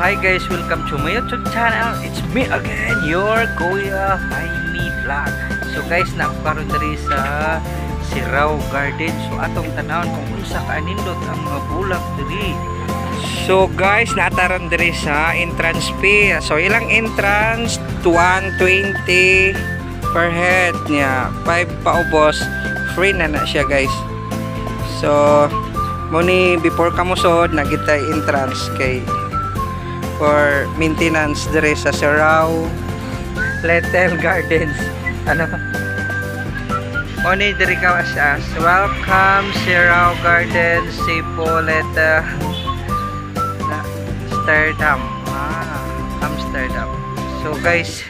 hi guys, welcome to my YouTube channel. It's me again, your Kuya Jaime Vlog. So guys, naakaroon diri sa Sirao Garden. So atong tanawon kung unsa kaanindot ang mga bulak diri. So guys, nataron diri sa entrance fee. So ilang entrance? 120 per head niya. 5 paubos, free na siya guys. So muni before kamusod nagitay entrance kay for maintenance dire sa Sirao Little Gardens. Ano muni dire ka siya. Welcome Sirao Gardens, Sipoleta, Amsterdam. Amsterdam. So guys,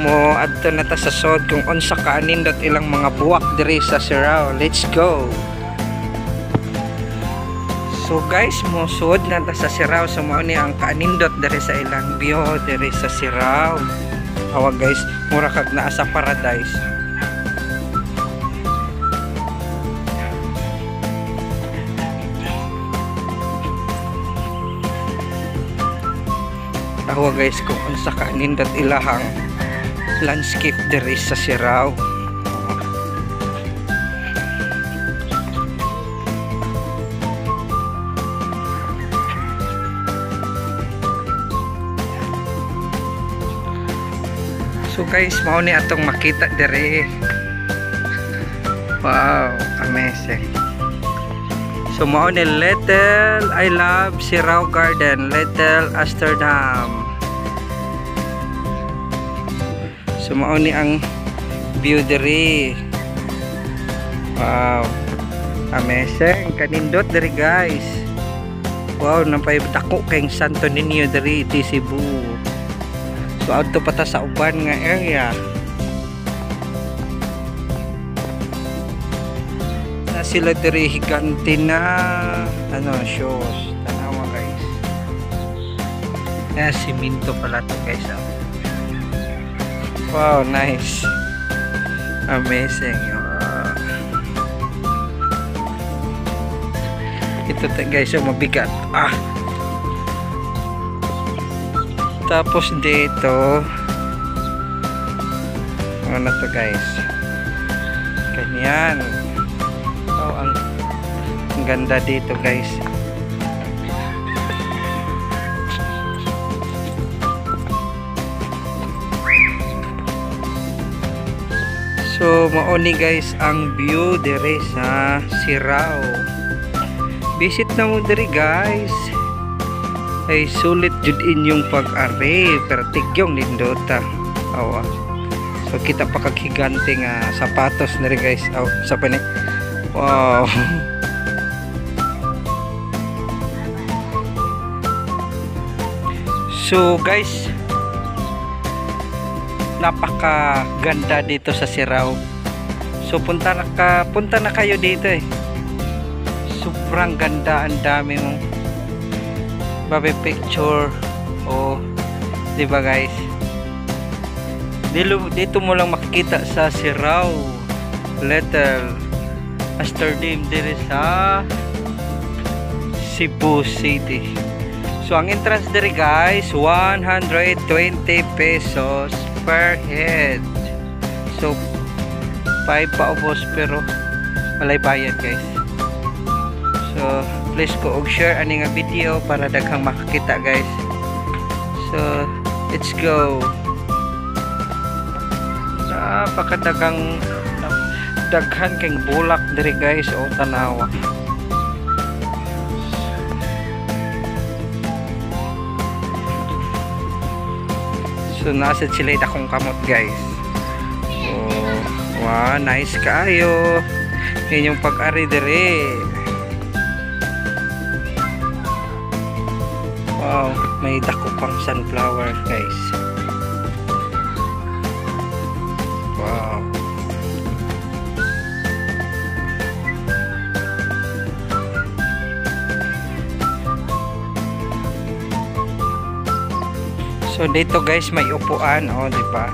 mo adto na ta sa sod kung unsa kaanindot ilang mga buwak dire sa Sirao. Let's go. So guys, mo sud na ta sa Sirao. So mao ni ang kaanindot dire sa ilang view dire sa Sirao. Awag guys, mura kag naa sa paradise. Awag guys kung unsa kaanindot ilahang landscape dire sa Sirao. So guys, mao ni atong makita dire. Wow, amazing. So mao ni Little I Love Sirao Garden, Little Amsterdam. So mao ni ang view dire. Wow, amazing. Kanindot dire guys. Wow, nampay dako kay Santo Niño dire di Cebu. So adto pa ta sa uban nga area. Na sila diri higante na ano shows. Tanawa guys. Siminto pala to guys. Wow, nice. Amazing. Ito guys, yung mabigat. Tapos dito ano to guys, ganyan. Oh, ang ganda dito guys. So mauni guys ang view dire sa Sirao. Visit na mo dire guys. Ay sulit jud inyong pag-ari pero tigyong lindota. Awa. So kita pa kag higante nga sapatos na rin guys. Aw, sa pani. Wow. So guys, napaka ganda dito sa Sirao. So punta na kayo dito eh. Sobrang ganda, ang dami mong babe picture. Oh, di ba guys? Dito mo lang makikita sa Sirao Little Amsterdam dire sa Cebu City. So ang entrance dire guys 120 pesos per head. So 5 paubos pero walay bayad guys. So please ko og share ani nga video para daghang makakita guys. So let's go. Napakadaghang daghan kay bulak diri guys. O tanawa. So nasa sila dakong kamot guys. Oh, wow, nice kaayo. Inyong pag-ari diri. Wow, may dako pang sunflower guys. Wow. So dito guys may upuan, oh, di ba?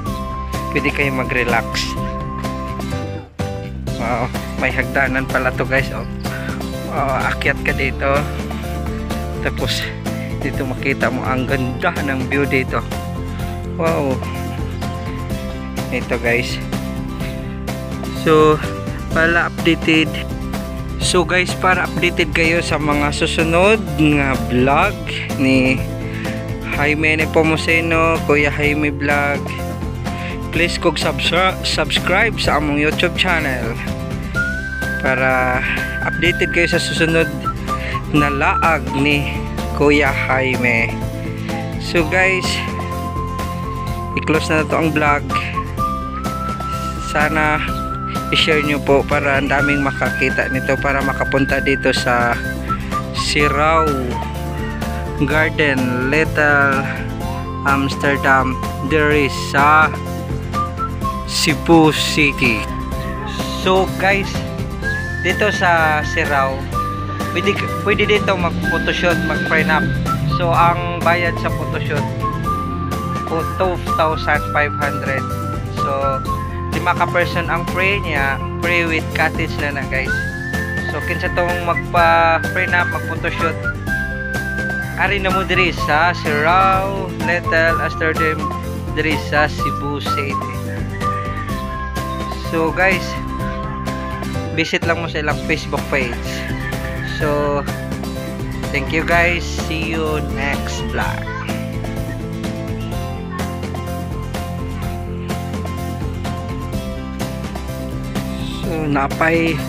Pwede kayo mag-relax. Wow, may hagdanan pala to guys, oh. Akyat ka dito. Tapos dito makita mo ang ganda ng view dito. Wow, ito guys. So para updated kayo sa mga susunod nga vlog ni Jaime Nepomuceno, Kuya Jaime Vlog, please kog subscribe sa among YouTube channel para updated kayo sa susunod na laag ni Kuya Jaime. So guys, i-close na to ang vlog. Sana i-share nyo po para ang daming makakita nito, para makapunta dito sa Sirao Garden, Little Amsterdam, there is sa Cebu City. So guys, dito sa Sirao pwede dito mag photoshoot, mag prenup. So ang bayad sa photoshoot 2,500. So 5 ka person ang free niya, free with cottage na guys. So kinsa tong magpa prenup, mag photoshoot, ari na mo diri sa Sirao, Little Amsterdam, diri sa Cebu City. So guys, visit lang mo sa ilang Facebook page. So thank you guys, see you next vlog.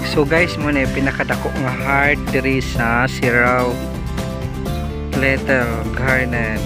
So guys, mo na pinakadako nga heart diri sa Sirao Little Garden.